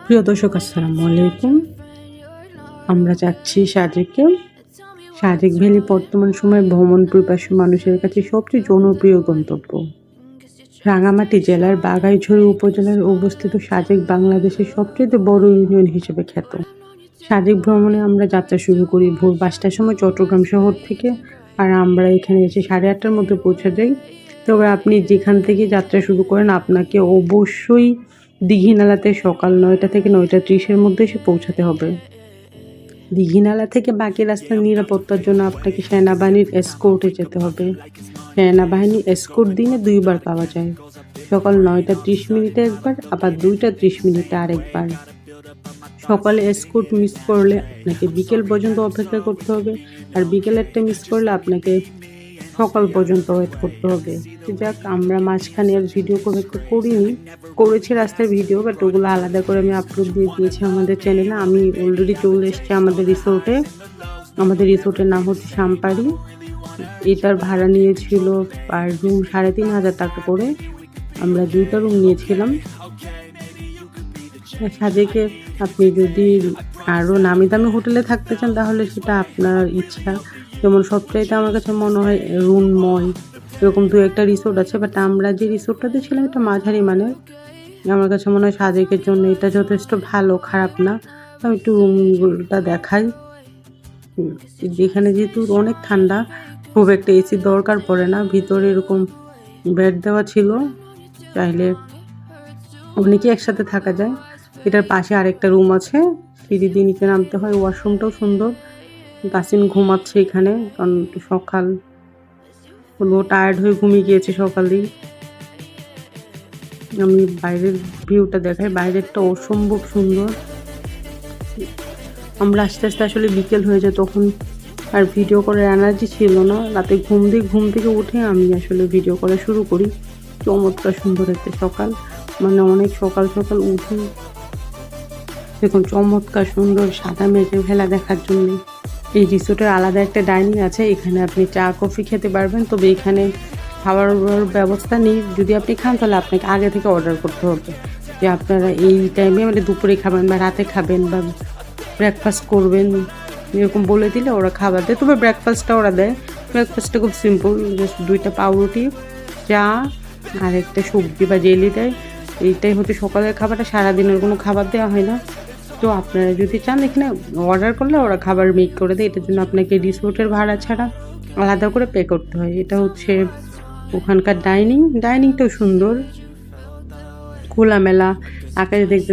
প্রিয় দর্শক, আসসালামু আলাইকুম। আমরা যাচ্ছি সাজেকে। সাজেক ভ্যালি বর্তমান সময়ে ভ্রমণ পিপাসু মানুষের কাছে সবচেয়ে জনপ্রিয় গন্তব্য। রাঙামাটি জেলার বাঘাইছড়ি উপজেলার অবস্থিত সাজেক বাংলাদেশের সবচেয়ে বড় ইউনিয়ন হিসেবে খ্যাত। সাজেক ভ্রমণে আমরা যাত্রা শুরু করি ভোর ৫টার সময় চট্টগ্রাম শহর থেকে। আর আমরা এখানে এসে ৮:৩০টার মধ্যে পৌঁছে যাই। তবে আপনি যেখান থেকে যাত্রা শুরু করেন আপনাকে অবশ্যই দীঘিনালাতে সকাল ৯টা থেকে ৯টা ৩০-এর মধ্যে এসে পৌঁছাতে হবে। দীঘিনালা থেকে বাকি রাস্তার নিরাপত্তার জন্য আপনাকে সেনাবাহিনীর এসকোর্টে যেতে হবে। সেনাবাহিনী এসকোর্ট দিনে ২ বার পাওয়া যায়, সকাল ৯টা ৩০ একবার, আবার ২টা ৩০ আরেকবার। সকালে এসকোর্ট মিস করলে আপনাকে বিকেল পর্যন্ত অপেক্ষা করতে হবে, আর বিকেলেরটা মিস করলে আপনাকে সকাল পর্যন্ত ওয়েট করতে হবে। যাক, আমরা মাঝখানে আর ভিডিও করেছি রাস্তার ভিডিও, বাট ওগুলো আলাদা করে আমি আপলোড দিয়ে দিয়েছি আমাদের চ্যানেলে। আমি অলরেডি চলে এসেছি আমাদের রিসোর্টে। আমাদের রিসোর্টের নাম হচ্ছে সাম্পারি। এটার ভাড়া নিয়েছিল পার রুম ৩,৫০০ টাকা করে। আমরা 2টা রুম নিয়েছিলাম। সাজেকে আপনি যদি আরও নামি দামি হোটেলে থাকতে চান তাহলে সেটা আপনার ইচ্ছা। যেমন সবচাইতে আমার কাছে মনে হয় রুনময়, এরকম 2-একটা রিসোর্ট আছে, বাট আমরা যে রিসোর্টটাতে ছিলাম এটা মাঝারি মানের। আমার কাছে মনে হয় সাজেকের জন্য এটা যথেষ্ট ভালো, খারাপ না। আমি একটু রুমগুলোটা দেখাই। যেখানে যেহেতু অনেক ঠান্ডা, খুব একটা এসির দরকার পড়ে না। ভিতরে এরকম বেড দেওয়া ছিল, চাইলে অনেকেই একসাথে থাকা যায়। এটার পাশে আরেকটা রুম আছে, সিঁড়ি দিয়ে নিচে নামতে হয়। ওয়াশরুমটাও সুন্দর। তাসিন ঘুমাচ্ছে এখানে, কারণ সকাল ও টায়ার্ড হয়ে ঘুমিয়ে গিয়েছে সকালেই। আমি বাইরের ভিউটা দেখাই, বাইরেরটা অসম্ভব সুন্দর। আমরা আস্তে আস্তে আসলে বিকেল হয়ে যায়, তখন আর ভিডিও করার এনার্জি ছিল না। রাতে ঘুম থেকে উঠে আমি আসলে ভিডিও করা শুরু করি। চমৎকার সুন্দর একটা সকাল, মানে অনেক সকাল উঠে দেখুন চমৎকার সুন্দর সাদা মেঘের ভেলা দেখার জন্য। এই রিসোর্টের আলাদা একটা ডাইনিং আছে, এখানে আপনি চা কফি খেতে পারবেন। তবে এখানে খাওয়ার ব্যবস্থা নেই। যদি আপনি খান তাহলে আপনাকে আগে থেকে অর্ডার করতে হবে, যে আপনারা এই টাইমে মানে দুপুরে খাবেন বা রাতে খাবেন বা ব্রেকফাস্ট করবেন, এরকম বলে দিলে ওরা খাবার দেয়। তবে ব্রেকফাস্টটা ওরা দেয়। ব্রেকফাস্টটা খুব সিম্পল, জাস্ট 2টা পাউরুটি, চা আর একটা সবজি বা জেলি দেয়। এইটাই হচ্ছে সকালের খাবারটা, সারাদিনের কোনো খাবার দেওয়া হয় না। তো আপনারা যদি চান এখানে অর্ডার করলে ওরা খাবার মেক করে দেয়। এটার জন্য আপনাকে রিসোর্টের ভাড়া ছাড়া আলাদা করে পে করতে হয়। এটা হচ্ছে ওখানকার ডাইনিংটাও সুন্দর, খোলামেলা, আকাশ দেখতে